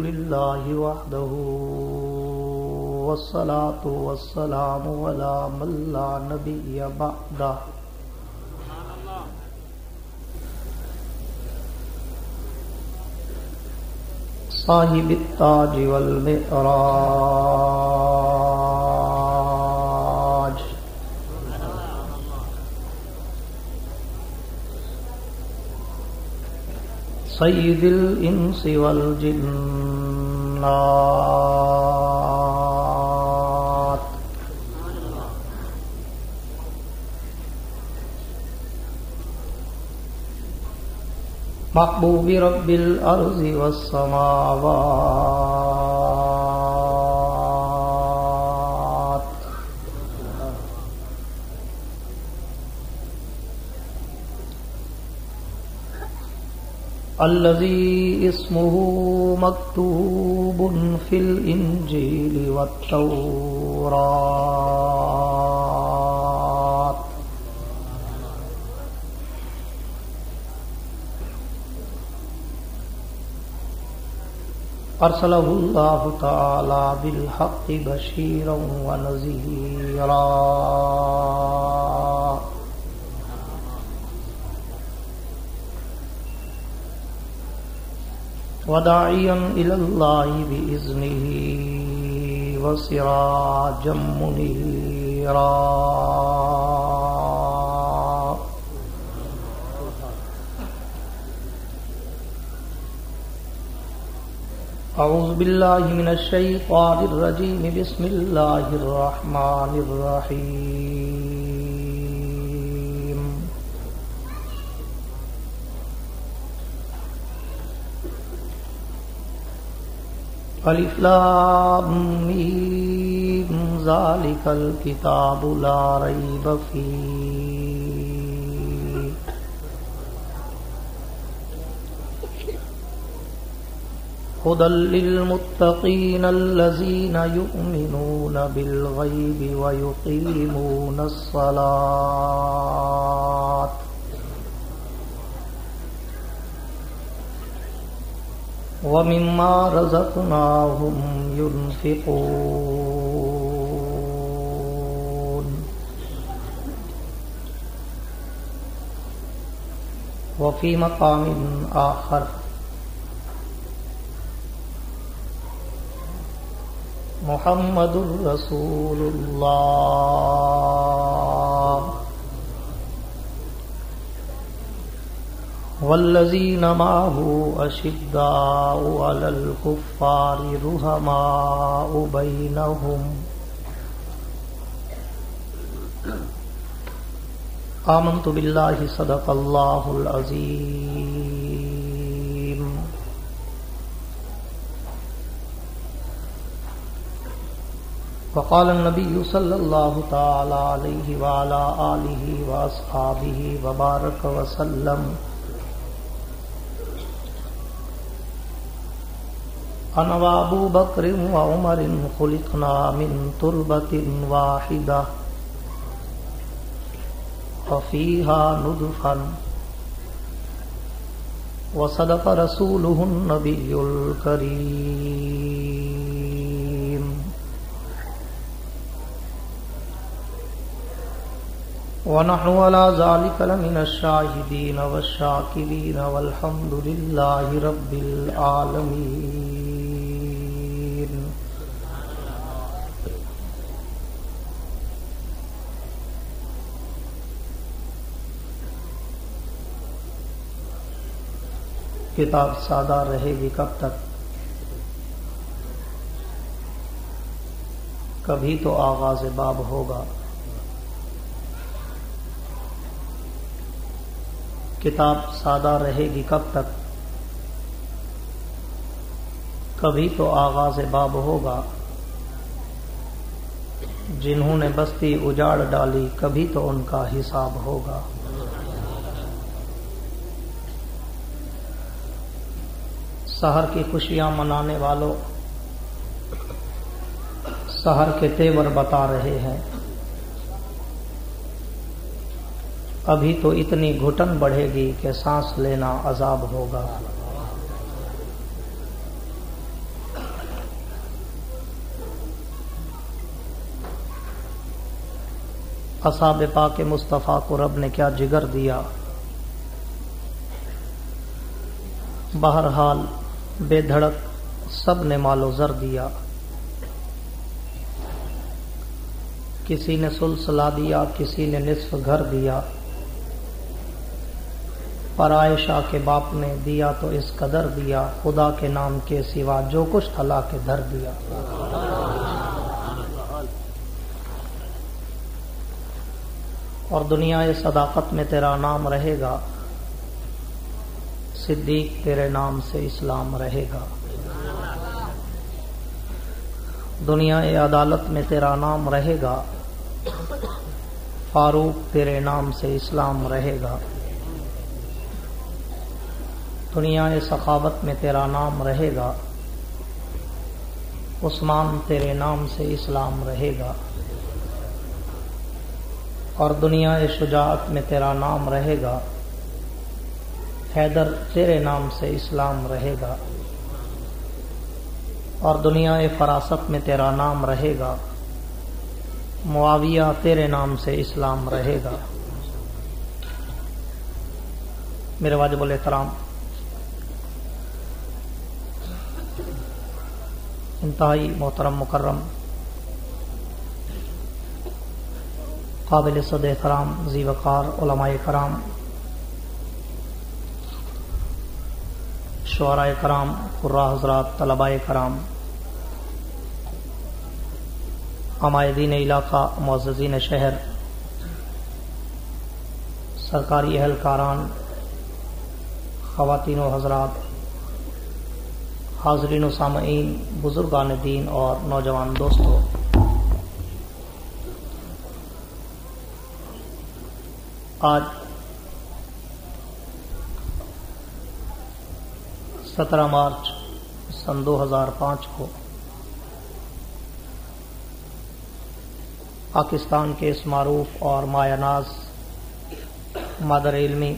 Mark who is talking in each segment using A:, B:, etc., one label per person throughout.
A: لله وحده والصلاة والسلام على من لا نبي بعده صاحب التاج والمعراج سید الانس والجنات محبوب رب الارض والسماوات الذي اسمه مكتوب في الإنجيل والتوراة أرسله الله تعالى بالحق بشيرا ونذيرا وداعيا إلى الله بإذنه وسراجا منيرا أعوذ بالله من الشيطان الرجيم بسم الله الرحمن الرحيم الف لام میم ذالک الکتاب لا ریب فیہ ھدی للمتقین الذین یؤمنون بالغیب ویقیمون الصلاۃ وَمِمَّا رَزَقْنَاهُمْ يُنْفِقُونَ وفي مقام آخر محمد رسول الله والذين معه أشداء على الكفار رحماء بينهم آمنت بالله صدق الله العظيم وقال النبي صلى الله تعالى عليه وعلى آله وأصحابه وبارك وسلم أنا وأبو بكر وعمر خلقنا من تربة واحدة وفيها نطفة وصدق رسوله النبي الكريم ونحن على ذلك لمن الشاهدين والشاكرين والحمد لله رب العالمين. کتاب سادہ رہے گی کب تک؟ کبھی تو آغاز باب ہوگا. کتاب سادہ رہے گی کب تک؟ کبھی تو آغاز باب ہوگا. جنہوں نے بستی اجاڑ ڈالی کبھی تو ان کا حساب ہوگا. سحر کی خوشیاں منانے والوں، سحر کے تیور بتا رہے ہیں. ابھی تو اتنی گھٹن بڑھے گی کہ سانس لینا عذاب ہوگا. اصحاب پاک مصطفیٰ کو رب نے کیا جگر دیا، بہرحال بے دھڑک سب نے مال و زر دیا، کسی نے سلسلہ دیا، کسی نے نصف گھر دیا، پر عائشہ کے باپ نے دیا تو اس قدر دیا، خدا کے نام کے سوا جو کچھ تھا لا کے دھر دیا۔ اور دنیا صداقت میں تیرا نام رہے گا، صدیق تیرے نام سے اسلام رہے گا، دنیا عدالت میں تیرا نام رہے گا، فاروق تیرے نام سے اسلام رہے گا، دنیا سخاوت میں تیرا نام رہے گا، عثمان تیرے نام سے اسلام رہے گا، اور دنیا شجاعت میں تیرا نام رہے گا، حیدر تیرے نام سے اسلام رہے گا، اور دنیا فراست میں تیرا نام رہے گا، معاویہ تیرے نام سے اسلام رہے گا۔ میرے واجب الاحترام، انتہائی محترم مکرم قابل صد احترام ذی وقار علماء کرام، شعراء کرام، قراء حضرات، طلباء کرام، عمائدین علاقہ، معززین شہر، سرکاری اہلکاران، خواتین و حضرات، حاضرین و سامعین، بزرگان دین اور نوجوان دوستو، آج 17 مارچ سن 2005 کو پاکستان کے اس معروف اور مایہ ناز مادر علمی،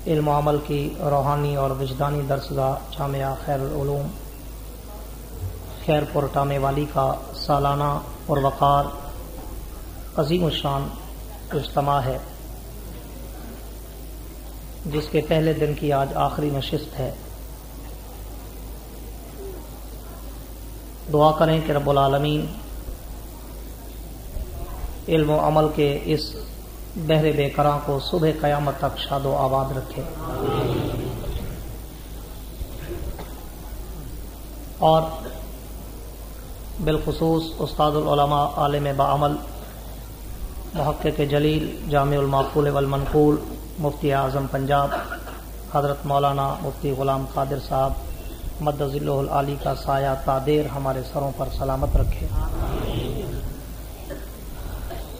A: علم و عمل کی روحانی اور وجدانی درسگاہ جامعہ خیر العلوم خیر پور ٹامے والی کا سالانہ پروقار عظیم الشان اجتماع ہے، جس کے پہلے دن کی آج آخری نشست ہے۔ دعا کریں کہ رب العالمین علم و عمل کے اس بحر بے کراں کو صبح قیامت تک شاد و آباد رکھے، اور بالخصوص استاد العلماء، عالم بعمل، محقق جلیل، جامع المعقول والمنقول، مفتی اعظم پنجاب حضرت مولانا مفتی غلام قادر صاحب مد ظلہ العالی کا سایہ تادیر ہمارے سروں پر سلامت رکھے۔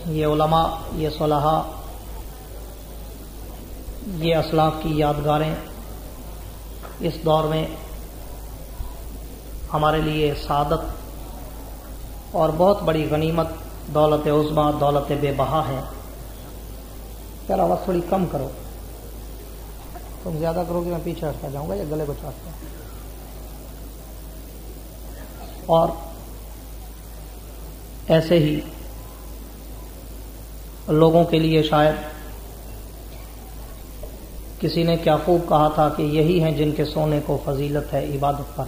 A: یہ علماء، یہ صلحاء، یہ اسلاف کی یادگاریں اس دور میں ہمارے لیے سعادت اور بہت بڑی غنیمت، دولت عظمیٰ، دولت بے بہا ہے۔ یار آواز تھوڑی کم کرو، تم زیادہ کرو گے میں پیچھے ہٹتا جاؤں گا یا گلے کو چاٹتا ہوں۔ اور ایسے ہی لوگوں کے لیے شاید کسی نے کیا خوب کہا تھا کہ یہی ہیں جن کے سونے کو فضیلت ہے عبادت پر،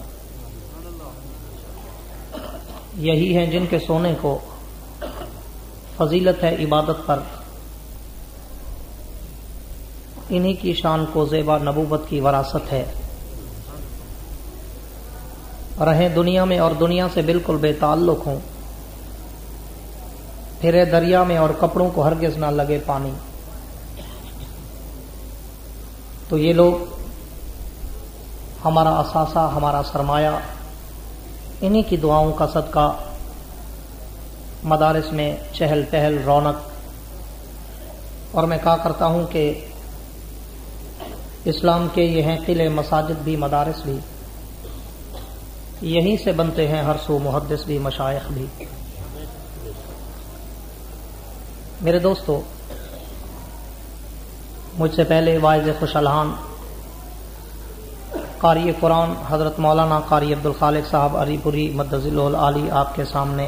A: یہی ہیں جن کے سونے کو فضیلت ہے عبادت پر، انہی کی شان کو زیبا نبوت کی وراثت ہے، رہیں دنیا میں اور دنیا سے بالکل بے تعلق ہوں، پھرے دریا میں اور کپڑوں کو ہرگز نہ لگے پانی، تو یہ لوگ ہمارا اثاثہ، ہمارا سرمایہ، انہی کی دعاؤں کا صدقہ مدارس میں چہل پہل، رونق، اور میں کہا کرتا ہوں کہ اسلام کے یہ ہیں قلعے، مساجد بھی، مدارس بھی، یہیں سے بنتے ہیں ہر سو محدث بھی، مشائخ بھی۔ میرے دوستو، مجھ سے پہلے واعظ خوش الحان قاری قرآن حضرت مولانا قاری عبدالخالق صاحب علی پوری مد ظلہ العالی آپ کے سامنے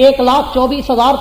A: 1,24,000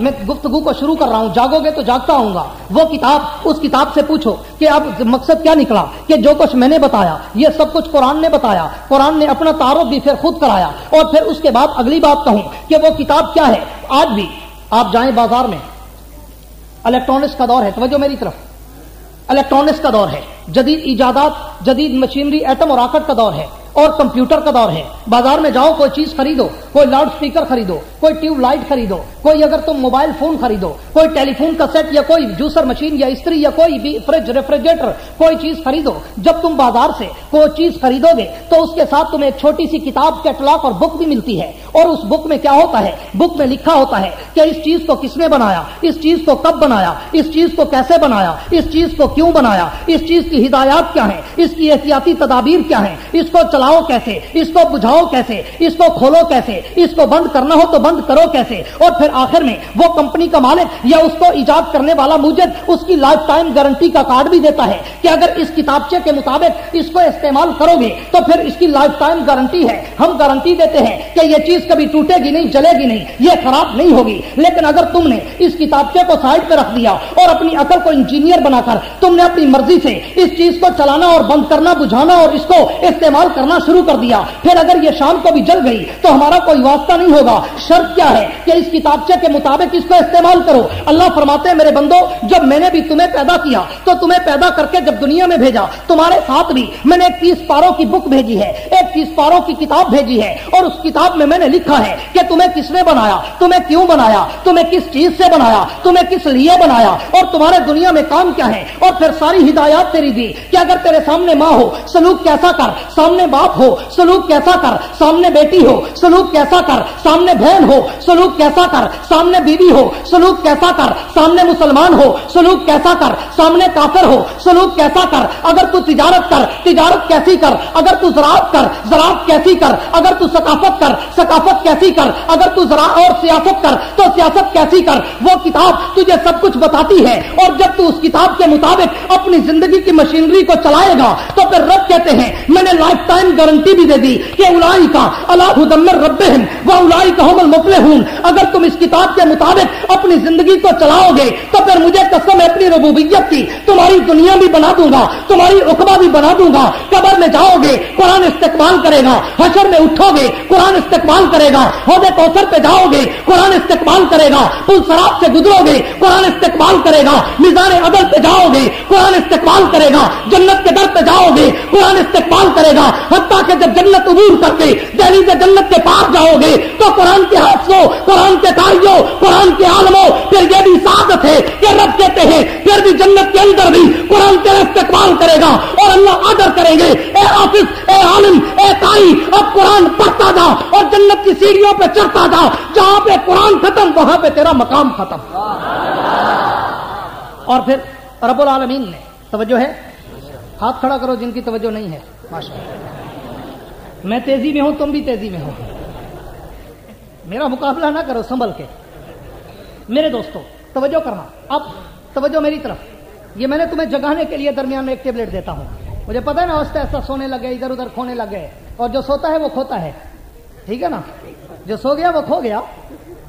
A: میں گفتگو کو شروع کر رہا ہوں، جاگو گے تو جاگتا ہوں گا. وہ کتاب، اس کتاب سے پوچھو کہ اب مقصد کیا نکلا کہ جو کچھ میں نے بتایا یہ سب کچھ قرآن نے بتایا، قرآن نے اپنا تعارف بھی پھر خود کرایا. اور پھر اس کے بعد اگلی بات کہوں کہ وہ کتاب کیا ہے. آج بھی آپ جائیں بازار میں، الیکٹرانکس کا دور ہے، توجہ میری طرف، الیکٹرانکس کا دور ہے، جدید ایجادات، جدید مشینری، ایٹم اور راکٹ کا دور ہے اور کمپیوٹر کا دور ہے. بازار میں جاؤ، کوئی چیز خریدو، کوئی لاؤڈ سپیکر خریدو، کوئی ٹیوب لائٹ خریدو، کوئی اگر تم موبائل فون خریدو، کوئی ٹیلی فون کا سیٹ یا کوئی جوسر مشین یا استری یا کوئی بھی فریج، ریفریجریٹر، کوئی چیز خریدو. جب تم بازار سے کوئی چیز خریدو گے تو اس کے ساتھ تمہیں ایک چھوٹی سی کتاب، کیٹلاگ اور بک بھی ملتی ہے. اور اس بک میں کیا ہوتا ہے؟ بک میں لکھا ہوتا ہے کہ اس چیز کو کس نے بنایا، اس چیز کو کب بنایا، اس چیز کو کیسے بنایا، اس چیز کو کیوں بنایا، اس چیز کی ہدایات کیا ہیں، اس کی احتیاطی تدابیر کیا ہیں، اس کو چلاؤ کیسے، اس کو بجھاؤ کیسے، اس کو کھولو کیسے، اس کو بند کرنا ہو تو بند کرو کیسے. اور پھر آخر میں وہ کمپنی کا مالک یا اس کو ایجاد کرنے والا موجد اس کی لائف ٹائم گارنٹی کا کارڈ بھی دیتا ہے کہ اگر اس کتابچے کے مطابق اس کو استعمال کرو گے تو پھر اس کی لائف ٹائم گارنٹی ہے. ہم گارنٹی دیتے ہیں کہ یہ چیز کبھی ٹوٹے گی نہیں، جلے گی نہیں، یہ خراب نہیں ہوگی. لیکن اگر تم نے اس کتابچے کو سائڈ پہ رکھ دیا اور اپنی عقل کو انجینئر بنا کر تم نے اپنی مرضی سے اس چیز کو چلانا اور بند کرنا، بجھانا اور اس کو استعمال کرنا شروع کر دیا، پھر اگر یہ شام کو بھی جل گئی تو ہمارا کوئی واسطہ نہیں ہوگا. شرط کیا ہے کہ اس کتابچے کے مطابق اس کو استعمال کرو. اللہ فرماتے ہیں میرے بندو، جب میں نے بھی تمہیں پیدا کیا تو تمہیں پیدا کر کے جب دنیا میں بھیجا، تمہارے ساتھ بھی میں نے 30 پاروں کی بک بھیجی ہے، 30 پاروں کی کتاب بھیجی ہے. اور اس کتاب میں نے لکھا ہے کہ تمہیں کس نے بنایا، تمہیں کیوں بنایا، تمہیں کس چیز سے بنایا، تمہیں کس لیے بنایا اور تمہارے دنیا میں کام کیا ہے. اور پھر ساری ہدایات تیری دی کہ اگر تیرے سامنے ماں ہو سلوک کیسا کر، سامنے باپ ہو سلوک کیسا کر، سامنے بیٹی ہو سلوک کیسا کر، سامنے بہن ہو سلوک کیسا کر، سامنے بیوی ہو سلوک کیسا کر، سامنے مسلمان ہو سلوک کیسا کر، سامنے کافر ہو سلوک کیسا کر. اگر تو تجارت کر، تجارت کیسی کر، اگر تو زراعت کر، زراعت کیسی کر، اگر تو ثقافت کر، ثقافت کیسی کر، اگر تو اور سیاست کر تو سیاست کیسی کر. وہ کتاب تجھے سب کچھ بتاتی ہے. اور جب تو اس کتاب کے مطابق اپنی زندگی کی مشینری کو چلائے گا تو پھر رب کہتے ہیں میں نے لائف ٹائم گارنٹی بھی دے دی کہ اولئک علی ھدی من ربہم واولئک ھم المفلحون. اگر تم اس کتاب کے مطابق اپنی زندگی کو چلاؤ گے تو پھر مجھے قسم ہے اپنی ربوبیت کی، تمہاری دنیا بھی بنا دوں گا، تمہاری عقبہ بھی بنا دوں گا. قبر میں جاؤ گے قرآن استقبال کرے گا، حشر میں اٹھو گے قرآن استقبال کرے گا، حوض کوثر پہ جاؤ گے قرآن استقبال کرے گا، پل صراط سے گزرو گے قرآن استقبال کرے گا، میزان عدل پہ جاؤ گے قرآن استقبال کرے گا، جنت کے در پہ جاؤ گے قرآن استقبال کرے گا. حتیٰ کہ جب جنت عبور کر کے دہلیز جنت کے پاس جاؤ گے تو قرآن کے حافظوں، قرآن کے قاریوں، قرآن کے عالموں، پھر یہ بھی سعادت ہے کہ رب کہتے ہیں پھر بھی جنت کے اندر بھی قرآن تیرا استقبال کرے گا اور اللہ آدر کریں گے. اے حافظ، اے عالم، اے قاری، اب قرآن پڑھتا جا اور جنت کی سیڑھیوں پہ چڑھتا جا، جہاں پہ قرآن ختم وہاں پہ تیرا مقام ختم. اور پھر رب العالمین نے، توجہ ہے، ہاتھ کھڑا کرو جن کی توجہ نہیں ہے. ماشاءاللہ، میں تیزی میں ہوں تم بھی تیزی میں ہو، میرا مقابلہ نہ کرو، سنبھل کے. میرے دوستو توجہ کرنا، اب توجہ میری طرف. یہ میں نے تمہیں جگانے کے لیے درمیان میں ایک ٹیبلٹ دیتا ہوں. مجھے پتا ہے نا آہستہ آہستہ سونے لگے، ادھر ادھر کھونے لگے، اور جو سوتا ہے وہ کھوتا ہے. ٹھیک ہے نا، جو سو گیا وہ کھو گیا.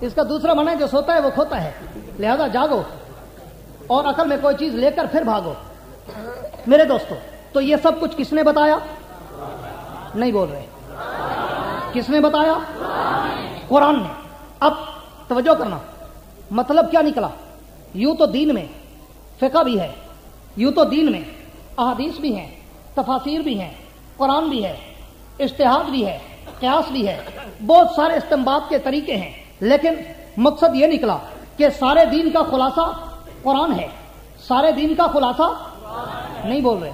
A: اس کا دوسرا معنی ہے جو سوتا ہے وہ کھوتا ہے. لہذا جاگو اور عقل میں کوئی چیز لے کر پھر بھاگو. میرے دوستو تو یہ سب کچھ کس نے بتایا؟ نہیں بول رہے. کس نے بتایا؟ قرآن نے. اب توجہ کرنا، مطلب کیا نکلا؟ یوں تو دین میں فقہ بھی ہے، یوں تو دین میں احادیث بھی ہیں، تفاسیر بھی ہیں، قرآن بھی ہے، اجتہاد بھی ہے، قیاس بھی ہے، بہت سارے استنباط کے طریقے ہیں. لیکن مقصد یہ نکلا کہ سارے دین کا خلاصہ قرآن ہے. سارے دین کا خلاصہ نہیں بول رہے،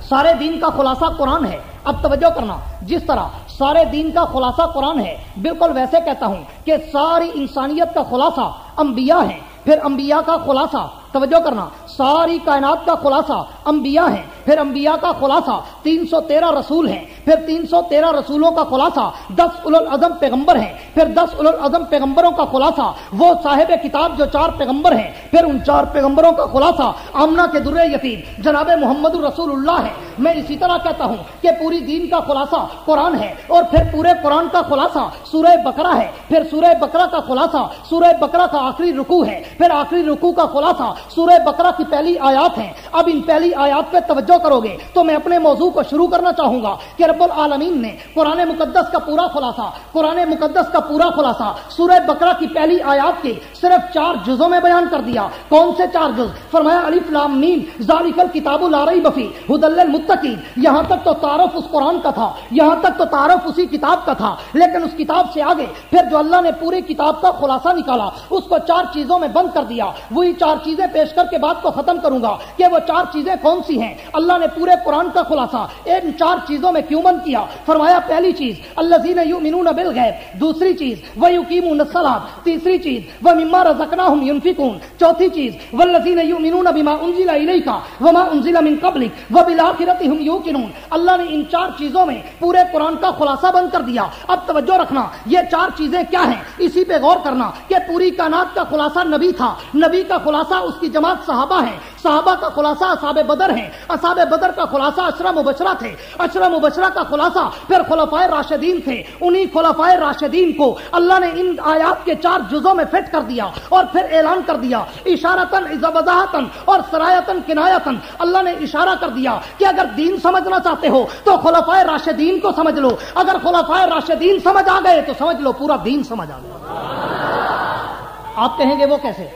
A: سارے دین کا خلاصہ قرآن ہے. اب توجہ کرنا، جس طرح سارے دین کا خلاصہ قرآن ہے، بالکل ویسے کہتا ہوں کہ ساری انسانیت کا خلاصہ انبیاء ہیں. پھر انبیاء کا خلاصہ، توجہ کرنا، ساری کائنات کا خلاصہ انبیاء ہیں، پھر انبیاء کا خلاصہ 313 رسول ہیں، پھر 313 رسولوں کا خلاصہ 10 اولو العزم پیغمبر ہیں، پھر 10 اولو العزم پیغمبروں کا خلاصہ وہ صاحب کتاب جو 4 پیغمبر ہیں، پھر ان 4 پیغمبروں کا خلاصہ آمنہ کے در یتیم جناب محمد رسول اللہ ہے۔ میں اسی طرح کہتا ہوں کہ پوری دین کا خلاصہ قرآن ہے، اور پھر پورے قرآن کا خلاصہ سورہ بقرہ ہے، پھر سورہ بقرہ کا خلاصہ سورہ بقرہ کا آخری رکوع ہے، پھر آخری رکوع کا خلاصہ سورہ بقرہ کی پہلی آیات ہیں۔ اب ان پہلی آیات پہ توجہ کرو گے تو میں اپنے موضوع کو شروع کرنا چاہوں گا کہ رب العالمین نے قرآن مقدس کا پورا خلاصہ سورہ بقرہ کی پہلی آیات کے صرف 4 جزوں میں بیان کر دیا۔ کون سے 4 جز؟ فرمایا الف لام میم ذالک الکتاب لا ریب فیہ ھدی للمتقین۔ یہاں تک تو تعارف اس قرآن کا تھا، یہاں تک تو تعارف اسی کتاب کا تھا، لیکن اس کتاب سے آگے پھر جو اللہ نے پوری کتاب کا خلاصہ نکالا اس کو 4 چیزوں میں بند کر دیا۔ وہی 4 چیزیں پیش کر کے بات کو ختم کروں گا کہ وہ 4 چیزیں کون سی ہیں۔ اللہ نے پورے قرآن کا خلاصہ ان 4 چیزوں میں کیوں بند کیا؟ فرمایا پہلی چیز الذین یؤمنون بالغیب، دوسری چیز ویقیمون الصلاۃ، تیسری چیز ومما رزقناہم ینفقون، چوتھی چیز والذین یؤمنون بما انزل الیک وما انزل من قبلک وبالآخرۃ ہم یوقنون۔ اللہ نے ان 4 چیزوں میں پورے قرآن کا خلاصہ بند کر دیا۔ اب توجہ رکھنا، یہ 4 چیزیں کیا ہیں اسی پہ غور کرنا کہ پوری کائنات کا خلاصہ نبی تھا، نبی کا خلاصہ اس کی جماعت صحابہ ہیں، صحابہ کا خلاصہ اصحاب بدر ہیں، اصحاب بدر کا خلاصہ عشرہ مبشرہ تھے، عشرہ مبشرہ کا خلاصہ پھر خلفائے راشدین تھے۔ انہی خلفائے راشدین کو اللہ نے ان آیات کے 4 جزوں میں فٹ کر دیا اور پھر اعلان کر دیا اشارتاً وضاحتاً اور سرایتاً کنایتاً۔ اللہ نے اشارہ کر دیا کہ اگر دین سمجھنا چاہتے ہو تو خلفائے راشدین کو سمجھ لو، اگر خلفائے راشدین سمجھ آ گئے تو سمجھ لو پورا دین سمجھ آ گیا۔ آپ کہیں گے وہ کیسے؟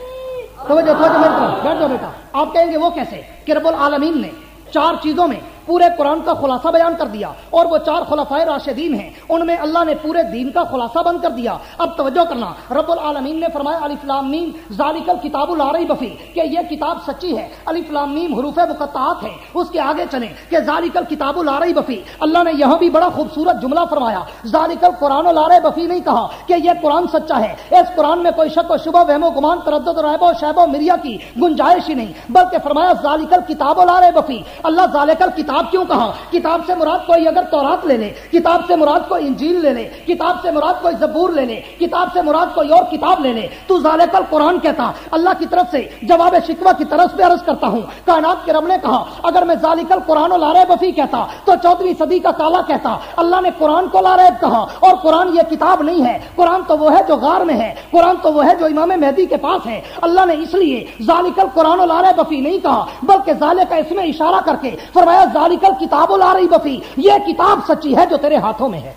A: توجہ میری طرف بیٹھ جاؤ بیٹا۔ آپ کہیں گے وہ کیسے کہ رب العالمین نے 4 چیزوں میں پورے قرآن کا خلاصہ بیان کر دیا، اور وہ 4 خلفائے راشدین ہیں، ان میں اللہ نے پورے دین کا خلاصہ بند کر دیا۔ اب توجہ کرنا، رب العالمین نے فرمایا الف لام میم ذالک الکتاب لا ریب فیہ، کہ یہ کتاب سچی ہے۔ الف لام میم حروف مقطعات ہیں، اس کے آگے چلیں کہ ذالک الکتاب لا ریب فیہ۔ اللہ نے یہاں بھی بڑا خوبصورت جملہ فرمایا، ذالک القرآن لا ریب فیہ نہیں کہا کہ یہ قرآن سچا ہے، اس قرآن میں کوئی شک و شبہ وہم و گمان تردد ریب و شیب و مریا کی گنجائش ہی نہیں، بلکہ فرمایا ذالک الکتاب لا ریب فیہ۔ اللہ ذالک الکتاب کیوں کہا؟ کتاب سے مراد کوئی اگر تورات لے لے، کتاب سے مراد کوئی انجیل لے لے، کتاب سے مراد کوئی زبور لے لے، کتاب سے مراد کوئی اور کتاب لے لے، تو ذالک القرآن کہتا۔ اللہ کی طرف سے جواب شکوہ کی طرف سے عرض کرتا ہوں، کائنات کے رب نے کہا اگر میں ذالک القرآن لا ریب فیہ کہتا تو 14ویں صدی کا کالا کہتا۔ اللہ نے قرآن کو لا ریب کہا، اور قرآن یہ کتاب نہیں ہے، قرآن تو وہ ہے جو غار میں ہے، قرآن تو وہ ہے جو امام مہدی کے پاس ہے۔ اللہ نے اس لیے ذالک القرآن لا ریب فیہ نہیں کہا، بلکہ ذالک اس میں اشارہ کر کے فرمایا ذالک الکتاب لا ریب فیہ، یہ کتاب سچی ہے جو تیرے ہاتھوں میں ہے۔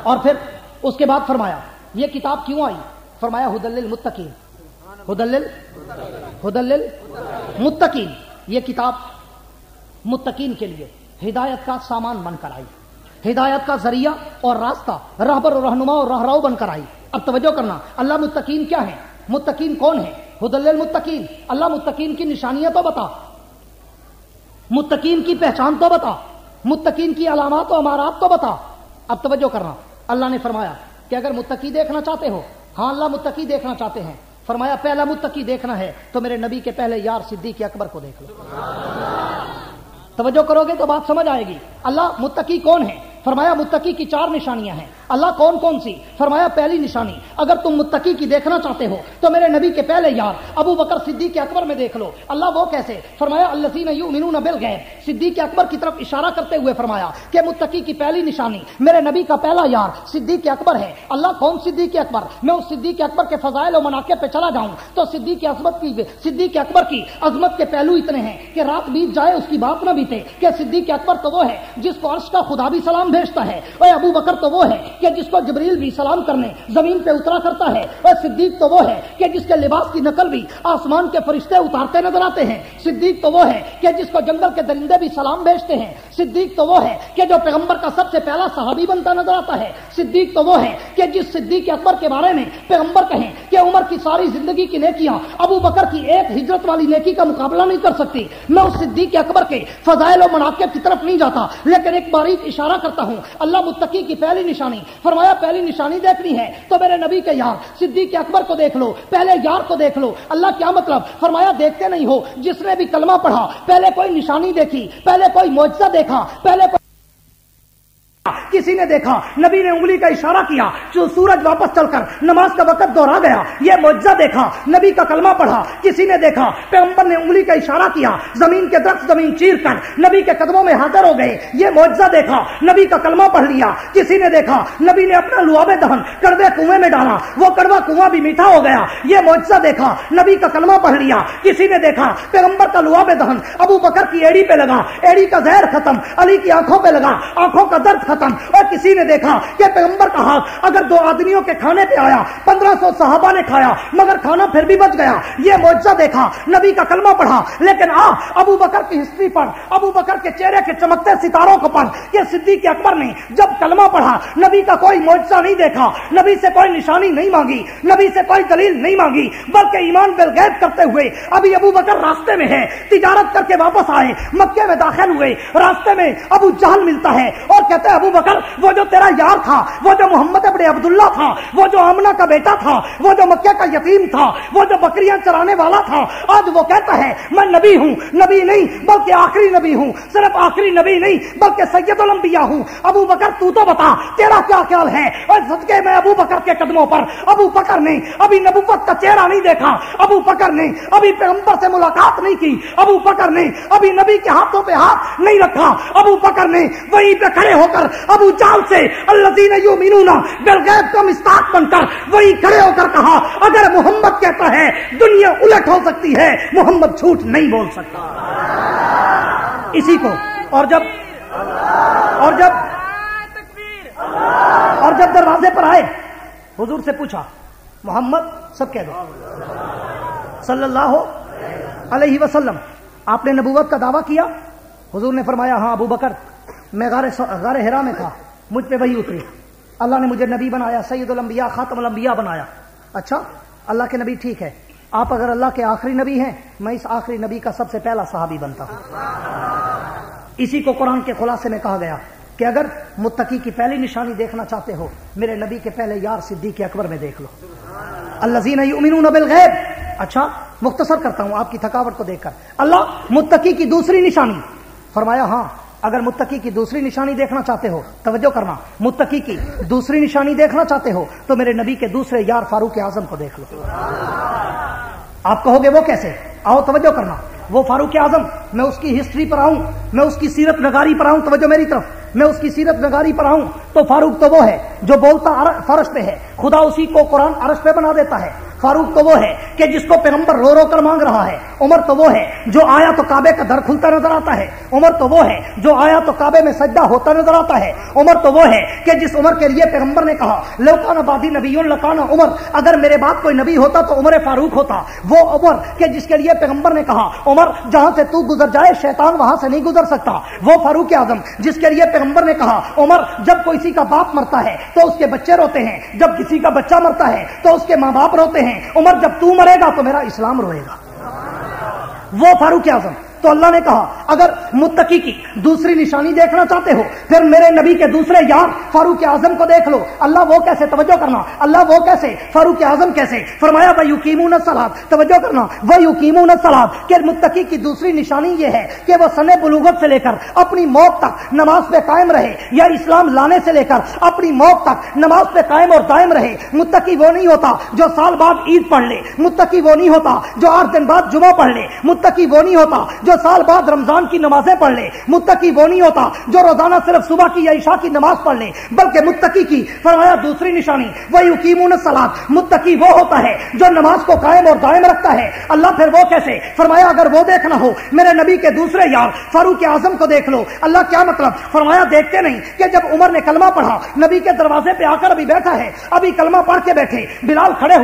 A: اور پھر اس کے بعد فرمایا یہ کتاب کیوں آئی؟ فرمایا ھدی للمتقین، ھدی للمتقین، یہ کتاب متقین کے لیے ہدایت کا سامان بن کر آئی، ہدایت کا ذریعہ اور راستہ، رہبر اور رہنما اور رہراؤ بن کر آئی۔ اب توجہ کرنا، اللہ متقین کیا ہے؟ متقین کون ہے؟ ھدی للمتقین۔ اللہ متقین کی نشانیاں تو بتا، متقین کی پہچان تو بتا، متقین کی علامات و امارات تو بتا۔ اب توجہ کرنا، اللہ نے فرمایا کہ اگر متقی دیکھنا چاہتے ہو، ہاں اللہ متقی دیکھنا چاہتے ہیں، فرمایا پہلا متقی دیکھنا ہے تو میرے نبی کے پہلے یار صدیق اکبر کو دیکھ لو۔ توجہ کرو گے تو بات سمجھ آئے گی۔ اللہ متقی کون ہے؟ فرمایا متقی کی 4 نشانیاں ہیں۔ اللہ کون کون سی؟ فرمایا پہلی نشانی اگر تم متقی کی دیکھنا چاہتے ہو تو میرے نبی کے پہلے یار ابو بکر صدیق اکبر میں دیکھ لو۔ اللہ وہ کیسے؟ فرمایا الذین یؤمنون بالغیب، صدیق اکبر کی طرف اشارہ کرتے ہوئے فرمایا کہ متقی کی پہلی نشانی میرے نبی کا پہلا یار صدیق اکبر ہے۔ اللہ کون صدیق اکبر؟ میں اس صدیق اکبر کے فضائل و مناقب پہ چلا جاؤں تو صدیق اکبر کی عظمت کے پہلو اتنے ہیں کہ رات بیت جائے اس کی بات نہ بیتے، کہ صدیق اکبر تو وہ ہے جس کو عرش کا خدا بھی سلام بھیجتا ہے، اور ابو بکر تو وہ ہے کہ جس کو جبریل بھی سلام کرنے زمین پہ اترا کرتا ہے، اور صدیق تو وہ ہے کہ جس کے لباس کی نقل بھی آسمان کے فرشتے اتارتے نظر آتے ہیں، صدیق تو وہ ہے کہ جس کو جنگل کے درندے بھی سلام بھیجتے ہیں، صدیق تو وہ ہے کہ جو پیغمبر کا سب سے پہلا صحابی بنتا نظر آتا ہے، صدیق تو وہ ہے کہ جس صدیق اکبر کے بارے میں پیغمبر کہیں کہ عمر کی ساری زندگی کی نیکیاں ابو بکر کی ایک ہجرت والی نیکی کا مقابلہ نہیں کر سکتی۔ میں اس صدیق اکبر کے فضائل و مناقب کی طرف نہیں جاتا، لیکن ایک باریک اشارہ کرتا ہوں۔ اللہ متقی کی پہلی نشانی فرمایا پہلی نشانی دیکھنی ہے تو میرے نبی کے یار صدیق اکبر کو دیکھ لو، پہلے یار کو دیکھ لو۔ اللہ کیا مطلب؟ فرمایا دیکھتے نہیں ہو، جس نے بھی کلمہ پڑھا پہلے کوئی نشانی دیکھی، پہلے کوئی معجزہ دیکھا، پہلے کسی نے دیکھا نبی نے انگلی کا اشارہ کیا، جو سورج واپس چل کر نماز کا وقت دوہرا گیا، یہ معجزہ دیکھا، نبی کا کلمہ پڑھا، کسی نے دیکھا پیغمبر نے انگلی کا اشارہ کیا، زمین کے درخت زمین چیر کر نبی کے قدموں میں حاضر ہو گئے، یہ معجزہ دیکھا، نبی کا کلمہ پڑھ لیا، کسی نے دیکھا نبی نے اپنا لعاب دہن کڑوے کنویں میں ڈالا، وہ کڑوا کنواں بھی میٹھا ہو گیا، یہ معجزہ دیکھا، نبی کا کلمہ پڑھ لیا، کسی نے دیکھا پیغمبر کا لعاب دہن ابو بکر کی ایڑی پہ لگا، ایڑی کا زہر ختم، علی کی آنکھوں پہ لگا، آنکھوں کا درد ختم، اور کسی نے دیکھا کہ پیغمبر کا ہاتھ اگر 2 آدمیوں کے کھانے پہ آیا 1500 صحابہ نے کھایا مگر کھانا پھر بھی بچ گیا، یہ معجزہ دیکھا، نبی کا کلمہ پڑھا۔ لیکن ابو بکر کی ہسٹری پر، ابو بکر کے چہرے کے چمکتے ستاروں کو پڑھ کہ صدیق اکبر نے جب کلمہ پڑھا نبی کا کوئی معجزہ نہیں دیکھا، نبی سے کوئی نشانی نہیں مانگی، نبی سے کوئی دلیل نہیں مانگی، بلکہ ایمان بالغیب کرتے ہوئے ابھی ابو بکر راستے میں ہے، تجارت کر کے واپس آئے، مکے میں داخل ہوئے، راستے میں ابو جہل ملتا ہے اور کہتے ہیں ابو بکر وہ جو تیرا یار تھا، وہ جو محمد ابن عبداللہ تھا، وہ جو آمنہ کا بیٹا تھا، وہ جو مکہ کا یتیم تھا، وہ جو بکریاں چرانے والا تھا، آج وہ کہتا ہے میں نبی ہوں، نبی نہیں بلکہ آخری نبی ہوں، صرف آخری نبی نہیں بلکہ سید الانبیاء ہوں۔ ابو بکر تو بتا تیرا کیا خیال ہے؟ اور صدقے میں ابو بکر کے قدموں پر، ابو بکر نے ابھی نبوت کا چہرہ نہیں دیکھا، ابو بکر نے ابھی پیغمبر سے ملاقات نہیں کی، ابو بکر نے ابھی نبی کے ہاتھوں پہ ہاتھ نہیں رکھا، ابو بکر نے وہیں پہ کھڑے ہو کر ابو جہل سے الذین یؤمنون بالغیب کا مصداق بن کر وہی کھڑے ہو کر کہا اگر محمد کہتا ہے دنیا الٹ ہو سکتی ہے، محمد جھوٹ نہیں بول سکتا۔ اسی کو اور جب دروازے پر آئے حضور سے پوچھا محمد سب کہہ دو صلی اللہ علیہ وسلم، آپ نے نبوت کا دعویٰ کیا؟ حضور نے فرمایا ہاں ابو بکر میں غار حرا میں تھا، مجھ پہ وہی اتری، اللہ نے مجھے نبی بنایا، سید الانبیاء خاتم الانبیاء بنایا۔ اچھا اللہ کے نبی ٹھیک ہے، آپ اگر اللہ کے آخری نبی ہیں میں اس آخری نبی کا سب سے پہلا صحابی بنتا ہوں۔ اسی کو قرآن کے خلاصے میں کہا گیا کہ اگر متقی کی پہلی نشانی دیکھنا چاہتے ہو میرے نبی کے پہلے یار صدیق اکبر میں دیکھ لو، الذین یؤمنون بالغیب۔ اچھا مختصر کرتا ہوں آپ کی تھکاوٹ کو دیکھ کر، اللہ متقی کی دوسری نشانی فرمایا ہاں اگر متقی کی دوسری نشانی دیکھنا چاہتے ہو، توجہ کرنا، متقی کی دوسری نشانی دیکھنا چاہتے ہو تو میرے نبی کے دوسرے یار فاروق اعظم کو دیکھ لو۔ آپ کہو گے وہ کیسے؟ آؤ توجہ کرنا، وہ فاروق اعظم، میں اس کی ہسٹری پر آؤں، میں اس کی سیرت نگاری پر آؤں، توجہ میری طرف، میں اس کی سیرت نگاری پر آؤں تو فاروق تو وہ ہے جو بولتا فرش پہ ہے، خدا اسی کو قرآن عرش پہ بنا دیتا ہے۔ فاروق تو وہ ہے کہ جس کو پیغمبر رو رو کر مانگ رہا ہے۔ عمر تو وہ ہے جو آیا تو کعبے کا در کھلتا نظر آتا ہے۔ عمر تو وہ ہے جو آیا تو کعبے میں سجدہ ہوتا نظر آتا ہے۔ عمر تو وہ ہے کہ جس عمر کے لیے پیغمبر نے کہا لو کان بعدی نبی لکان عمر، اگر میرے بعد کوئی نبی ہوتا تو عمر فاروق ہوتا۔ وہ عمر کہ جس کے لیے پیغمبر نے کہا عمر جہاں سے تو گزر جائے شیطان وہاں سے نہیں گزر سکتا۔ وہ فاروق اعظم جس کے لیے پیغمبر نے کہا عمر جب کسی کا باپ مرتا ہے تو اس کے بچے روتے ہیں، جب کسی کا بچہ مرتا ہے تو اس کے ماں باپ روتے ہیں، عمر جب تو مرے گا تو میرا اسلام روئے گا۔ وہ فاروق اعظم تو اللہ نے کہا اگر متقی کی دوسری نشانی دیکھنا چاہتے ہو پھر میرے نبی کے دوسرے یار فاروق اعظم کو دیکھ لو۔ اللہ وہ کیسے؟ توجہ کرنا، اللہ وہ کیسے؟ فاروق اعظم کیسے؟ فرمایا وَيُقِيمُونَ الصَّلَاةَ، توجہ کرنا، وَيُقِيمُونَ الصَّلَاةَ کہ متقی کی دوسری نشانی یہ ہے کہ وہ سن بلوغت سے لے کر اپنی موت تک نماز پہ قائم رہے، یا اسلام لانے سے لے کر اپنی موت تک نماز پہ قائم اور دائم رہے۔ متقی وہ نہیں ہوتا جو سال بعد عید پڑھ لے، متقی وہ نہیں ہوتا جو 8 دن بعد جمعہ پڑھ لے، متقی وہ نہیں ہوتا جو سال بعد رمضان کی نمازیں پڑھ لے، متقی وہ نہیں ہوتا جو روزانہ صرف صبح کی یا عشاء کی نماز پڑھ لے، بلکہ متقی کی فرمایا دوسری نشانی وَيُقِيمُونَ الصَّلَاةَ، متقی وہ ہوتا ہے جو نماز کو قائم اور دائم رکھتا ہے۔ اللہ پھر وہ کیسے؟ فرمایا اگر وہ دیکھنا ہو میرے نبی کے دوسرے یار فاروق اعظم کو دیکھ لو۔ اللہ کیا مطلب؟ فرمایا دیکھتے نہیں کہ جب عمر نے کلمہ پڑھا نبی کے دروازے پہ آ کر ابھی بیٹھا ہے، ابھی کلمہ پڑھ کے بیٹھے، بلال کھڑے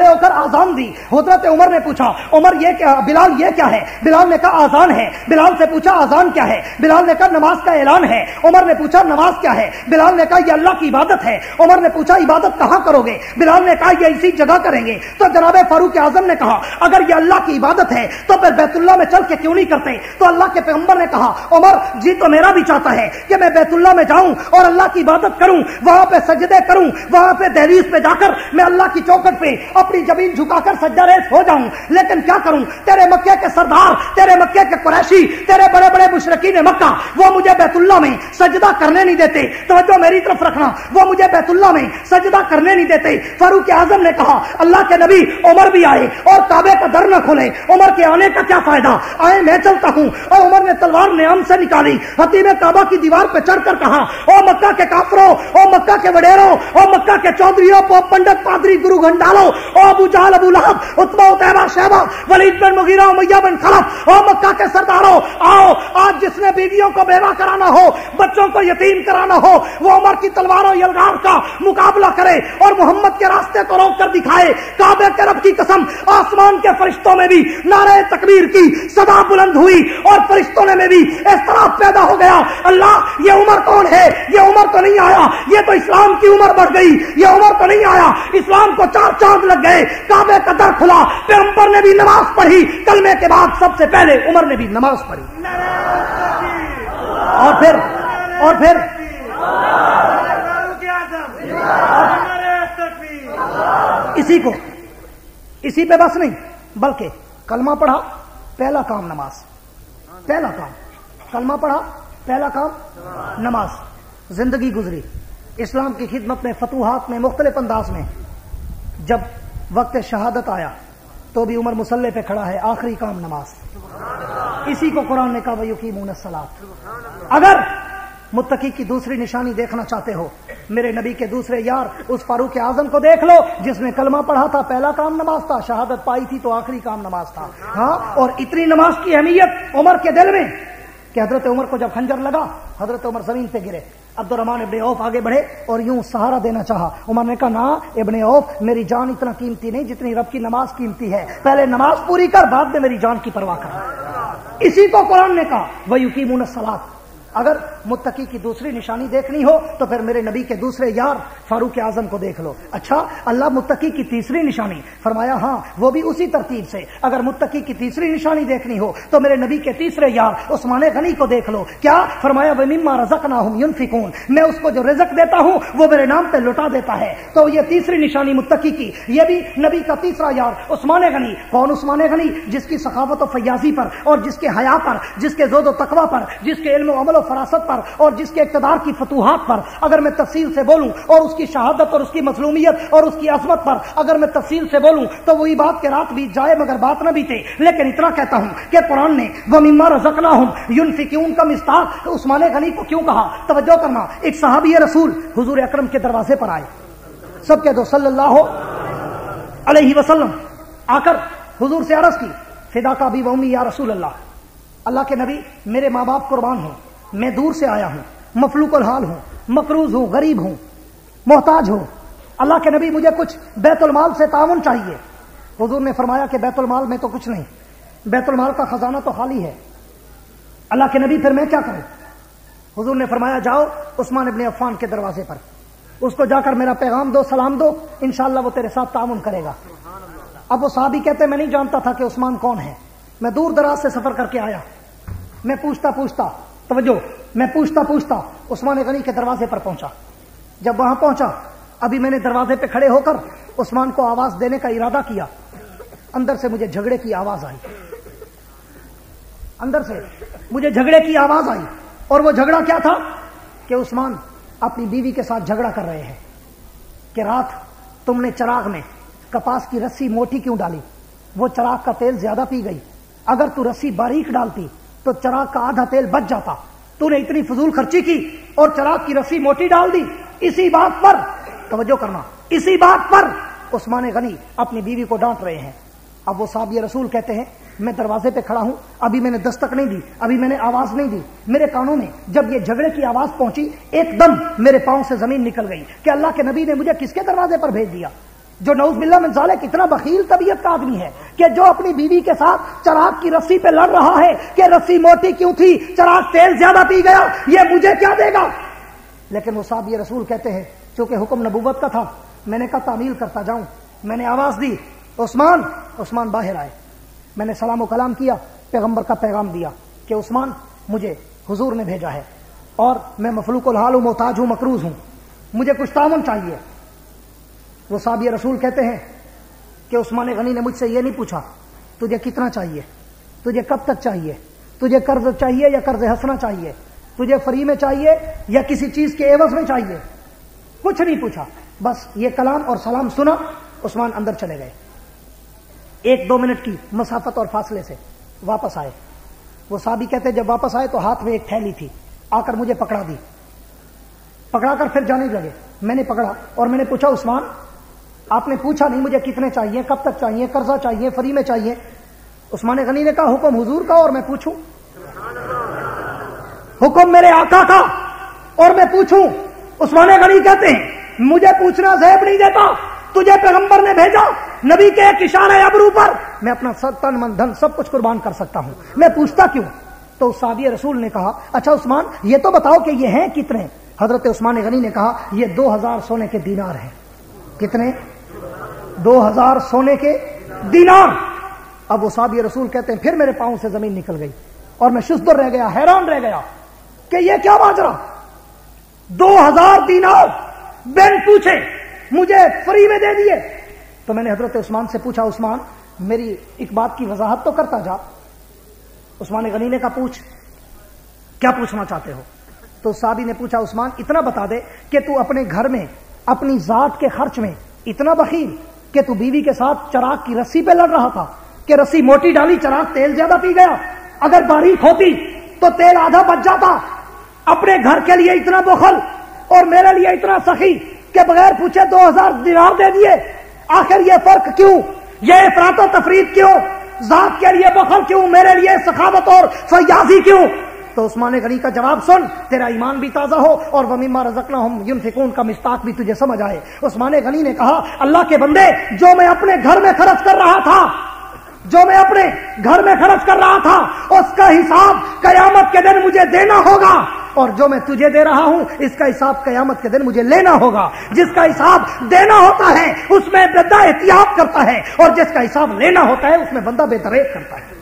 A: ہو کر آزان دی۔ حضرت عمر نے پوچھا عمر یہ کیا؟ بلال یہ کیا ہے؟ بلال نے کہا آزان ہے۔ بلال سے پوچھا
B: اذان کیا ہے؟ بلال نے کہا نماز کا اعلان ہے۔ عمر نے پوچھا نماز کیا ہے؟ بلال نے کہا یہ اللہ کی عبادت ہے۔ عمر نے پوچھا عبادت کہاں کرو گے؟ بلال نے کہا یہ اسی جگہ کریں گے۔ تو جناب فاروق اعظم نے کہا اگر یہ اللہ کی عبادت ہے تو پھر بیت اللہ میں چل کے کیوں نہیں کرتے؟ تو اللہ کے پیغمبر نے کہا عمر جی تو میرا بھی چاہتا ہے کہ میں بیت اللہ میں جاؤں اور اللہ کی عبادت کروں، وہاں پہ سجدے کروں، وہاں پہ دہلیز پہ جا کر میں اللہ کی چوکھٹ پہ اپنی زمین جھکا کر سجدہ ریز ہو جاؤں، لیکن کیا کروں؟ تیرے مکے کے سردار، تیرے مکے کے قریشی، تیرے بڑے بڑے مشرکین مکہ وہ مجھے بیت اللہ میں سجدہ کرنے نہیں دیتے۔ توجہ میری طرف رکھنا، وہ مجھے بیت اللہ میں سجدہ کرنے نہیں دیتے۔ فاروق اعظم نے کہا اللہ کے نبی عمر بھی آئے اور کعبے کا در نہ کھولے، عمر کے آنے کا کیا فائدہ، آئے میں چلتا ہوں۔ اور عمر نے تلوار نیام سے نکالی، حتیم کعبہ کی دیوار پہ چڑھ کر کہا او مکہ کے کافروں، او مکہ کے وڈیروں، او مکہ کے چودھریوں، پنڈت پادری گرو گھنڈالوں، او ابو جہل ابو لہب عتبہ عتیبہ شیبہ ولید بن مغیرہ امیہ بن خلف، او مکہ کے سرداروں آؤ، آج جس نے بیویوں کو بیوہ کرانا ہو، بچوں کو یتیم کرانا ہو، وہ عمر کی تلواروں یلغار کا مقابلہ کرے اور محمد کے راستے کو روک کر دکھائے۔ کعبے کے رب کی قسم آسمان کے فرشتوں میں بھی نعرہ تکبیر کی صدا بلند ہوئی اور فرشتوں میں بھی اس طرح پیدا ہو گیا اللہ یہ عمر کون ہے؟ یہ عمر تو نہیں آیا، یہ تو اسلام کی عمر بڑھ گئی، یہ عمر تو نہیں آیا، اسلام کو 4 چاند لگ گئے، کعبے کا در کھلا، پیغمبر نے بھی نماز پڑھی، کلمے کے بعد سب سے پہلے عمر نے بھی نماز پڑھی، اور پھر اسی پہ بس نہیں بلکہ کلمہ پڑھا، پہلا کام نماز، پہلا کام کلمہ پڑھا، پہلا کام نماز۔ زندگی گزری اسلام کی خدمت میں، فتوحات میں، مختلف انداز میں۔ جب وقت شہادت آیا تو بھی عمر مصلی پہ کھڑا ہے، آخری کام نماز۔ اسی کو قرآن نے کہا وَيُقِيمُونَ الصَّلَاةَ۔ اگر متقی کی دوسری نشانی دیکھنا چاہتے ہو، میرے نبی کے دوسرے یار اس فاروق اعظم کو دیکھ لو جس نے کلمہ پڑھا تھا، پہلا کام نماز تھا، شہادت پائی تھی تو آخری کام نماز تھا۔ ہاں، اور اتنی نماز کی اہمیت عمر کے دل میں کہ حضرت عمر کو جب خنجر لگا حضرت عمر زمین پہ گرے، عبد الرحمن ابن عوف آگے بڑھے اور یوں سہارا دینا چاہا، عمر نے کہا نا ابن عوف میری جان اتنا قیمتی نہیں جتنی رب کی نماز قیمتی ہے، پہلے نماز پوری کر بعد میں میری جان کی پرواہ کر۔ اسی کو قرآن نے کہا وَيُقِيمُونَ الصَّلَاةَ۔ اگر متقی کی دوسری نشانی دیکھنی ہو تو پھر میرے نبی کے دوسرے یار فاروق اعظم کو دیکھ لو۔ اچھا اللہ متقی کی تیسری نشانی فرمایا ہاں وہ بھی اسی ترتیب سے، اگر متقی کی تیسری نشانی دیکھنی ہو تو میرے نبی کے تیسرے یار عثمان غنی کو دیکھ لو۔ کیا فرمایا وَمِمَّا رَزَقْنَاهُمْ يُنْفِقُونَ، میں اس کو جو رزق دیتا ہوں وہ میرے نام پہ لوٹا دیتا ہے۔ تو یہ تیسری نشانی متقی کی، یہ بھی نبی کا تیسرا یار عثمان غنی۔ کون عثمان غنی؟ جس کی سخاوت و فیاضی پر اور جس کے حیا پر، جس کے زہد و تقوی پر، جس کے علم و عمل و فراست پر اور جس کے اقتدار کی فتوحات پر اگر میں تفصیل سے بولوں، اور اس کی شہادت اور اس کی مظلومیت اور اس کی عظمت پر اگر میں تفصیل سے بولوں تو وہی بات کہ رات بیت جائے مگر بات نہ بیتے، لیکن اتنا کہتا ہوں کہ قرآن نے وَمِمَّا رَزَقْنَاهُمْ يُنْفِقُونَ کا مصداق عثمان غنی کو کیوں کہا؟ توجہ کرنا، ایک صحابی رسول حضور اکرم کے دروازے پر آئے، سب کہہ دو صلی اللہ علیہ وسلم، آ کر حضور سے عرض کی فداک ابی و امی یا رسول اللہ، اللہ کے نبی میرے ماں باپ قربان ہوں، میں دور سے آیا ہوں، مفلوق الحال ہوں، مقروض ہوں، غریب ہوں، محتاج ہوں، اللہ کے نبی مجھے کچھ بیت المال سے تعاون چاہیے۔ حضور نے فرمایا کہ بیت المال میں تو کچھ نہیں، بیت المال کا خزانہ تو خالی ہے۔ اللہ کے نبی پھر میں کیا کروں؟ حضور نے فرمایا جاؤ عثمان ابن عفان کے دروازے پر، اس کو جا کر میرا پیغام دو، سلام دو، انشاءاللہ وہ تیرے ساتھ تعاون کرے گا۔ اب وہ صحابی کہتے میں نہیں جانتا تھا کہ عثمان کون ہے، میں دور دراز سے سفر کر کے آیا، میں پوچھتا پوچھتا عثمان غنی کے دروازے پر پہنچا۔ جب وہاں پہنچا ابھی میں نے دروازے پہ کھڑے ہو کر عثمان کو آواز دینے کا ارادہ کیا، اندر سے مجھے جھگڑے کی آواز آئی، اندر سے مجھے جھگڑے کی آواز آئی، اور وہ جھگڑا کیا تھا کہ عثمان اپنی بیوی کے ساتھ جھگڑا کر رہے ہیں کہ رات تم نے چراغ میں کپاس کی رسی موٹی کیوں ڈالی، وہ چراغ کا تیل زیادہ پی گئی، اگر تو رسی باریک ڈالتی تو چراغ کا آدھا تیل بچ جاتا، تو نے اتنی فضول خرچی کی اور چراغ کی رسی موٹی ڈال دی۔ اسی بات پر توجہ کرنا، اسی بات پر عثمان غنی اپنی بیوی کو ڈانٹ رہے ہیں۔ اب وہ صحابی رسول کہتے ہیں میں دروازے پہ کھڑا ہوں، ابھی میں نے دستک نہیں دی، ابھی میں نے آواز نہیں دی، میرے کانوں میں جب یہ جھگڑے کی آواز پہنچی ایک دم میرے پاؤں سے زمین نکل گئی کہ اللہ کے نبی نے مجھے کس کے دروازے پر بھیج دیا۔ جو نعوذ باللہ من ذالک اتنا بخیل طبیعت کا آدمی ہے کہ جو اپنی بیوی کے ساتھ چراغ کی رسی پہ لڑ رہا ہے کہ رسی موٹی کیوں تھی، چراغ تیل زیادہ پی گیا، یہ مجھے کیا دے گا؟ لیکن وہ صحابی رسول کہتے ہیں چونکہ حکم نبوت کا تھا، میں نے کہا تعمیل کرتا جاؤں، میں نے آواز دی عثمان باہر آئے، میں نے سلام و کلام کیا، پیغمبر کا پیغام دیا کہ عثمان مجھے حضور نے بھیجا ہے اور میں مفلوق الحال ہوں، محتاج ہوں، مقروض ہوں، مجھے کچھ تعاون چاہیے۔ وہ صحابی رسول کہتے ہیں کہ عثمان غنی نے مجھ سے یہ نہیں پوچھا تجھے کتنا چاہیے، تجھے کب تک چاہیے، تجھے قرض چاہیے یا قرض حسنہ چاہیے، تجھے فری میں چاہیے یا کسی چیز کے عوض میں چاہیے، کچھ نہیں پوچھا، بس یہ کلام اور سلام سنا، عثمان اندر چلے گئے۔ 1-2 منٹ کی مسافت اور فاصلے سے واپس آئے۔ وہ صحابی کہتے جب واپس آئے تو ہاتھ میں ایک تھیلی تھی، آ کر مجھے پکڑا دی، پکڑا کر پھر جانے لگے۔ میں نے پکڑا اور میں نے پوچھا عثمان آپ نے پوچھا نہیں مجھے کتنے چاہیے، کب تک چاہیے، قرضہ چاہیے، فری میں چاہیے؟ عثمان غنی نے کہا حکم حضور کا اور میں پوچھوں، حکم میرے آقا کا اور میں پوچھوں۔ عثمان غنی کہتے ہیں مجھے پوچھنا زیب نہیں دیتا، تجھے پیغمبر نے بھیجا، نبی کے ایک اشارے ابرو پر میں اپنا تن من دھن سب کچھ قربان کر سکتا ہوں، میں پوچھتا کیوں؟ تو صحابی رسول نے کہا اچھا عثمان یہ تو بتاؤ کہ یہ ہیں کتنے؟ حضرت عثمان غنی نے کہا یہ 2000 سونے کے دینار ہیں۔ کتنے؟ 2000 سونے کے دینار۔ اب وہ صحابی رسول کہتے ہیں پھر میرے پاؤں سے زمین نکل گئی اور میں شستر رہ گیا، حیران رہ گیا کہ یہ کیا ماجرا، 2000 دینار بن پوچھے مجھے فری میں دے دیے۔ تو میں نے حضرت عثمان سے پوچھا عثمان میری ایک بات کی وضاحت تو کرتا جا۔ عثمان غنی نے کہا پوچھ، کیا پوچھنا چاہتے ہو؟ تو صحابی نے پوچھا عثمان اتنا بتا دے کہ تو اپنے گھر میں اپنی ذات کے خرچ میں اتنا بخیل کہ تو بیوی کے ساتھ چراغ کی رسی پہ لڑ رہا تھا کہ رسی موٹی ڈالی، چراغ تیل زیادہ پی گیا، اگر باریک ہوتی تو تیل آدھا بچ جاتا۔ اپنے گھر کے لیے اتنا بخل اور میرے لیے اتنا سخی کہ بغیر پوچھے 2000 دینار دے دیے۔ آخر یہ فرق کیوں، یہ افراط و تفریط کیوں، ذات کے لیے بخل کیوں، میرے لیے سخاوت اور فیاضی کیوں؟ تو عثمان غنی کا جواب سن، تیرا ایمان بھی تازہ ہو اور وَمِمَّا رَزَقْنَاهُمْ يُنْفِقُونَ کا مصداق بھی تجھے سمجھ آئے۔ عثمان غنی نے کہا اللہ کے بندے جو میں اپنے گھر میں خرچ کر رہا تھا، جو میں اپنے گھر میں خرچ کر رہا تھا اس کا حساب قیامت کے دن مجھے دینا ہوگا، اور جو میں تجھے دے رہا ہوں اس کا حساب قیامت کے دن مجھے لینا ہوگا۔ جس کا حساب دینا ہوتا ہے اس میں بندہ احتیاط کرتا ہے اور جس کا حساب لینا ہوتا ہے اس میں بندہ بے دریغ کرتا ہے۔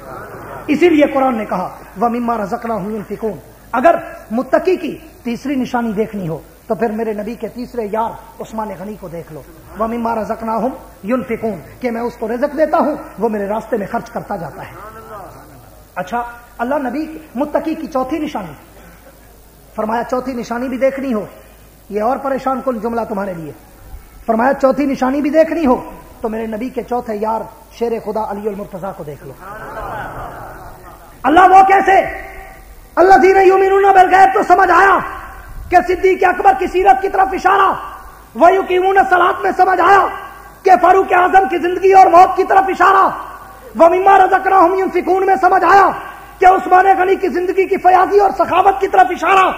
B: اسی لیے قرآن نے کہا وَمِمَّا رَزَقْنَاهُمْ يُنْفِقُونَ۔ اگر متقی کی تیسری نشانی دیکھنی ہو تو پھر میرے نبی کے تیسرے یار عثمان غنی کو دیکھ لو۔ وَمِمَّا رَزَقْنَاهُمْ يُنْفِقُونَ کہ میں اس کو رزق دیتا ہوں، وہ میرے راستے میں خرچ کرتا جاتا ہے۔ اچھا اللہ نبی متقی کی چوتھی نشانی فرمایا، چوتھی نشانی بھی دیکھنی ہو، یہ اور پریشان کن جملہ تمہارے لیے، فرمایا چوتھی نشانی بھی دیکھنی ہو تو میرے نبی کے چوتھے یار شیر خدا علی المرتضیٰ کو دیکھ لو۔ اللہ وہ کیسے؟ الذین یؤمنون بالغیب تو سمجھ آیا کہ صدیق اکبر کی سیرت کی طرف اشارہ، ویقیمون الصلاۃ میں سمجھ آیا کہ فاروق اعظم کی زندگی اور موت کی طرف اشارہ، ومما رزقناہم ينفقون میں سمجھ آیا کہ عثمان غنی کی زندگی کی فیاضی اور سخاوت کی طرف اشارہ،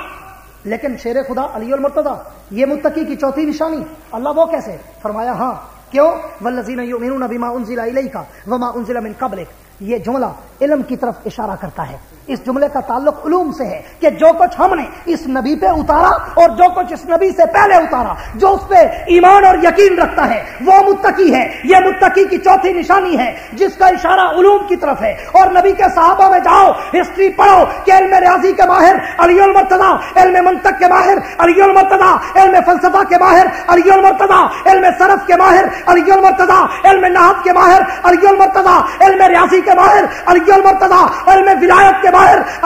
B: لیکن شیر خدا علی المرتضیٰ یہ متقی کی چوتھی نشانی، اللہ وہ کیسے؟ فرمایا ہاں کیوں؟ والذین یؤمنون بما انزل الیک وما انزل من قبلک، یہ جملہ علم کی طرف اشارہ کرتا ہے۔ اس جملے کا تعلق علوم سے ہے کہ جو کچھ ہم نے اس نبی پہ اتارا اور جو کچھ اس نبی سے پہلے اتارا، جو اس پہ ایمان اور یقین رکھتا ہے وہ متقی ہے۔ یہ متقی کی چوتھی نشانی ہے جس کا اشارہ علوم کی طرف ہے۔ اور نبی کے صحابہ میں جاؤ، ہسٹری پڑھو کہ علم ریاضی کے ماہر علی المرتضیٰ، علم منطق کے ماہر علی المرتضیٰ، علم فلسفہ کے ماہر علی المرتضیٰ، علم صرف کے ماہر علی المرتضیٰ، علم نحو کے ماہر علی المرتضیٰ، علم ریاضی کے ماہر علی المرتضیٰ، علم ولایت کے ماہر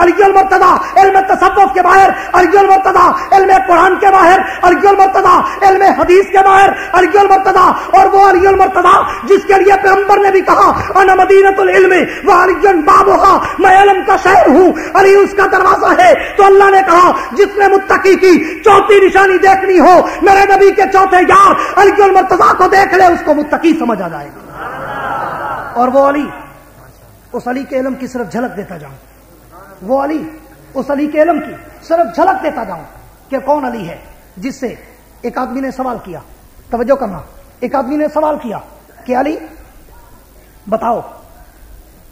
B: علی المرتضیٰ، علم تصوف کے ماہر علی المرتضیٰ، علم قرآن کے ماہر علی المرتضیٰ، علم حدیث کے ماہر علی المرتضیٰ، اور وہ علی المرتضیٰ جس کے لیے پیغمبر نے بھی کہا انا مدینۃ العلم وعلی بابھا، میں علم کا شہر ہوں، علی اس کا دروازہ ہے۔ تو اللہ نے کہا جس نے متقی کی چوتھی نشانی دیکھنی ہو میرے نبی کے چوتھے یار علی المرتضیٰ کو دیکھ لے، اس کو متقی سمجھ آ جائے گا۔ اور وہ علی، اس علی کے علم کی صرف جھلک دیتا جاؤں، وہ علی اس علی کے علم کی صرف جھلک دیتا جاؤں کہ کون علی ہے، جس سے ایک آدمی نے سوال کیا، توجہ کرنا، ایک آدمی نے سوال کیا کہ علی بتاؤ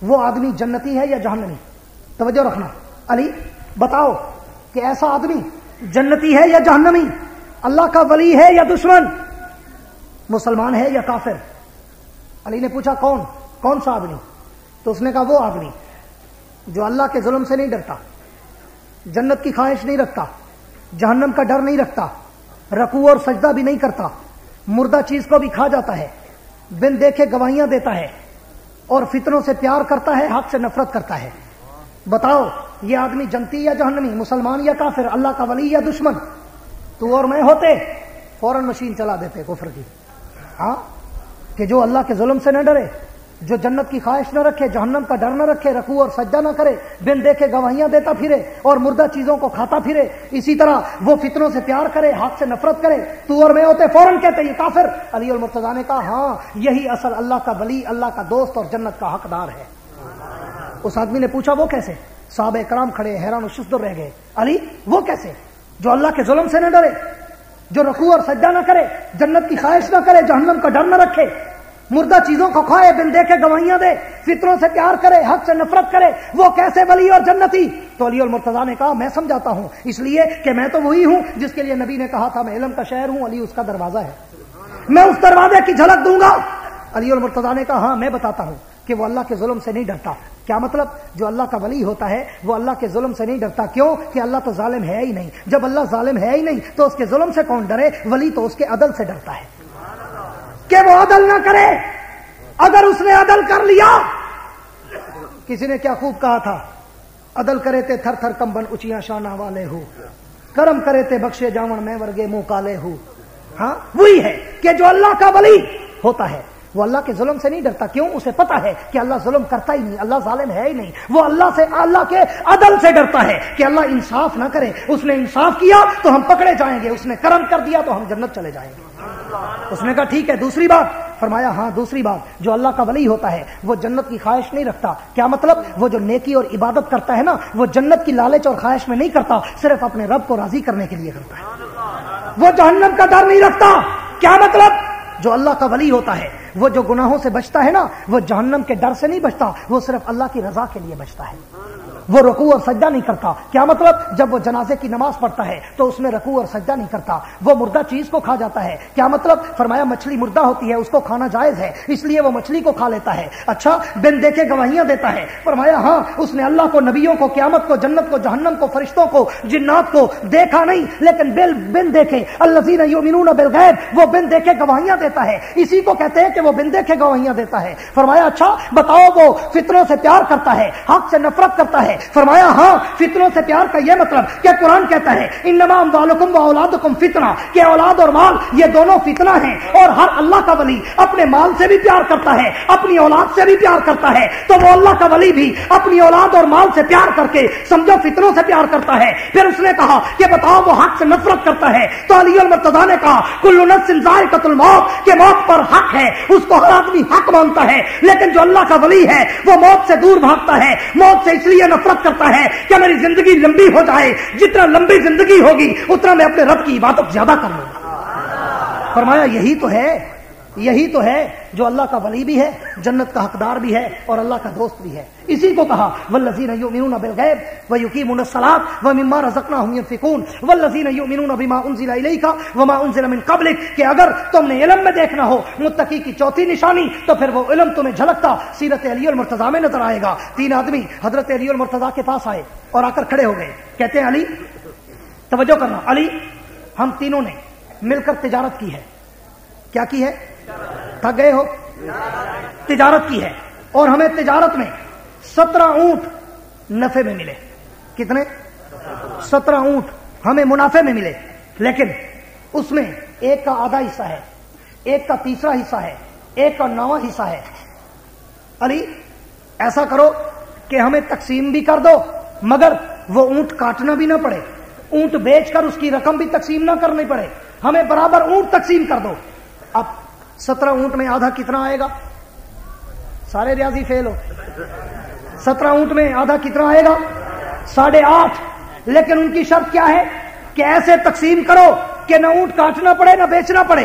B: وہ آدمی جنتی ہے یا جہنمی؟ توجہ رکھنا، علی بتاؤ کہ ایسا آدمی جنتی ہے یا جہنمی، اللہ کا ولی ہے یا دشمن، مسلمان ہے یا کافر؟ علی نے پوچھا کون سا آدمی؟ تو اس نے کہا وہ آدمی جو اللہ کے ظلم سے نہیں ڈرتا، جنت کی خواہش نہیں رکھتا، جہنم کا ڈر نہیں رکھتا، رکوع اور سجدہ بھی نہیں کرتا، مردہ چیز کو بھی کھا جاتا ہے، بن دیکھے گواہیاں دیتا ہے، اور فتنوں سے پیار کرتا ہے، حق سے نفرت کرتا ہے۔ بتاؤ یہ آدمی جنتی یا جہنمی، مسلمان یا کافر، اللہ کا ولی یا دشمن؟ تو اور میں ہوتے فوراً مشین چلا دیتے کفر کی، ہاں، کہ جو اللہ کے ظلم سے نہ ڈرے، جو جنت کی خواہش نہ رکھے، جہنم کا ڈر نہ رکھے، رکوع اور سجدہ نہ کرے، بن دیکھے گواہیاں دیتا پھرے اور مردہ چیزوں کو کھاتا پھرے، اسی طرح وہ فتنوں سے پیار کرے، حق سے نفرت کرے، تو اور میں ہوتے فوراً کہتے یہ کافر۔ علی المرتضیٰ نے کہا ہاں یہی اصل اللہ کا ولی، اللہ کا دوست اور جنت کا حقدار ہے۔ اس آدمی نے پوچھا وہ کیسے؟ صحابہ کرام کھڑے حیران و ششدر رہ گئے، علی وہ کیسے جو اللہ کے ظلم سے نہ ڈرے، جو رکوع اور سجدہ نہ کرے، جنت کی خواہش نہ کرے، جہنم کا ڈر نہ رکھے، مردہ چیزوں کو کھائے، بن دیکھے گواہیاں دے، فطروں سے پیار کرے، حق سے نفرت کرے، وہ کیسے ولی اور جنتی؟ تو علی المرتضیٰ نے کہا میں سمجھاتا ہوں، اس لیے کہ میں تو وہی ہوں جس کے لیے نبی نے کہا تھا میں علم کا شہر ہوں، علی اس کا دروازہ ہے، میں اس دروازے کی جھلک دوں گا۔ علی المرتضیٰ نے کہا ہاں میں بتاتا ہوں کہ وہ اللہ کے ظلم سے نہیں ڈرتا۔ کیا مطلب؟ جو اللہ کا ولی ہوتا ہے وہ اللہ کے ظلم سے نہیں ڈرتا، کیوں کہ اللہ تو ظالم ہے ہی نہیں، جب اللہ ظالم ہے ہی نہیں تو اس کے ظلم سے کون ڈرے؟ ولی تو اس کے عدل سے ڈرتا ہے کہ وہ عدل نہ کرے، اگر اس نے عدل کر لیا، کسی نے کیا خوب کہا تھا، عدل کرے تے تھر تھر کمبن اچیاں شانہ والے ہو، کرم کرے تے بخشے جاون میں ورگے منہ کالے ہو۔ ہاں وہی ہے کہ جو اللہ کا ولی ہوتا ہے وہ اللہ کے ظلم سے نہیں ڈرتا، کیوں؟ اسے پتا ہے کہ اللہ ظلم کرتا ہی نہیں، اللہ ظالم ہے ہی نہیں، وہ اللہ کے عدل سے ڈرتا ہے کہ اللہ انصاف نہ کرے، اس نے انصاف کیا تو ہم پکڑے جائیں گے، اس نے کرم کر دیا تو ہم جنت چلے جائیں گے۔ اس نے کہا ٹھیک ہے، دوسری بات فرمایا ہاں دوسری بات، جو اللہ کا ولی ہوتا ہے وہ جنت کی خواہش نہیں رکھتا۔ کیا مطلب؟ وہ جو نیکی اور عبادت کرتا ہے نا وہ جنت کی لالچ اور خواہش میں نہیں کرتا، صرف اپنے رب کو راضی کرنے کے لیے کرتا ہے، وہ جہنم کا ڈر نہیں رکھتا۔ کیا مطلب؟ جو اللہ کا ولی ہوتا ہے وہ جو گناہوں سے بچتا ہے نا وہ جہنم کے ڈر سے نہیں بچتا، وہ صرف اللہ کی رضا کے لیے بچتا ہے، وہ رکوع اور سجدہ نہیں کرتا۔ کیا مطلب؟ جب وہ جنازے کی نماز پڑھتا ہے تو اس میں رکوع اور سجدہ نہیں کرتا، وہ مردہ چیز کو کھا جاتا ہے۔ کیا مطلب؟ فرمایا مچھلی مردہ ہوتی ہے، اس کو کھانا جائز ہے، اس لیے وہ مچھلی کو کھا لیتا ہے۔ اچھا، بن دیکھے گواہیاں دیتا ہے، فرمایا ہاں اس نے اللہ کو، نبیوں کو، قیامت کو، جنت کو، جہنم کو، فرشتوں کو، جنات کو دیکھا نہیں لیکن بن دیکھے الذین یؤمنون بالغیب، وہ بن دیکھے گواہیاں دیتا ہے، اسی کو کہتے ہیں کہ وہ بن دیکھے گواہیاں دیتا ہے۔ فرمایا اچھا بتاؤ وہ فتنوں سے پیار کرتا ہے، حق سے نفرت کرتا ہے؟ فرمایا ہاں فتنوں سے پیار کا یہ مطلب کہ قرآن کہتا ہے انما اموالکم واولادکم فتنہ، کہ اولاد اور مال یہ دونوں فتنہ ہیں، اور ہر اللہ کا ولی اپنے مال سے بھی پیار کرتا ہے، اپنی اولاد سے بھی پیار کرتا ہے، تو وہ اللہ کا ولی بھی اپنی اولاد اور مال سے پیار کر کے سمجھو فتنوں سے پیار کرتا ہے۔ پھر اس نے کہا کہ بتاؤ وہ حق سے نفرت کرتا ہے؟ تو علی المرتضیٰ نے کہا کل نفس ذائقۃ الموت، کہ موت پر حق ہے، اس کو ہر آدمی حق مانتا ہے، لیکن جو اللہ کا ولی ہے وہ موت سے دور بھاگتا ہے، موت سے اس لیے نفرت کرتا ہے کہ میری زندگی لمبی ہو جائے، جتنا لمبی زندگی ہوگی اتنا میں اپنے رب کی عبادت زیادہ کر لوں گا۔ فرمایا یہی تو ہے جو اللہ کا ولی بھی ہے، جنت کا حقدار بھی ہے اور اللہ کا دوست بھی ہے۔ اسی کو کہا والذین یؤمنون بالغیب ویقیمون الصلاۃ ومما رزقناہم ینفقون والذین یؤمنون بما انزل الیک وما انزل من قبلک، کہ اگر تم نے علم میں دیکھنا ہو متقی کی چوتھی نشانی تو پھر وہ علم تمہیں جھلکتا سیرت علی المرتضیٰ میں نظر آئے گا۔ تین آدمی حضرت علی المرتضیٰ کے پاس آئے اور آ کر کھڑے ہو گئے، کہتے ہیں علی، توجہ کرنا، علی ہم تینوں نے مل کر تجارت کی ہے۔ کیا کی ہے؟ تھک گئے ہو؟ تجارت کی ہے، اور ہمیں تجارت میں 17 اونٹ نفع میں ملے۔ کتنے؟ 17 اونٹ ہمیں منافع میں ملے، لیکن اس میں ایک کا آدھا حصہ ہے، ایک کا تیسرا حصہ ہے، ایک کا 9واں حصہ ہے۔ علی ایسا کرو کہ ہمیں تقسیم بھی کر دو مگر وہ اونٹ کاٹنا بھی نہ پڑے، اونٹ بیچ کر اس کی رقم بھی تقسیم نہ کرنی پڑے، ہمیں برابر اونٹ تقسیم کر دو۔ اب 17 اونٹ میں آدھا کتنا آئے گا؟ سارے ریاضی فیل ہو۔ 17 اونٹ میں آدھا کتنا آئے گا؟ 8.5۔ لیکن ان کی شرط کیا ہے کہ ایسے تقسیم کرو کہ نہ اونٹ کاٹنا پڑے نہ بیچنا پڑے۔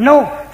B: 9।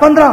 B: 15।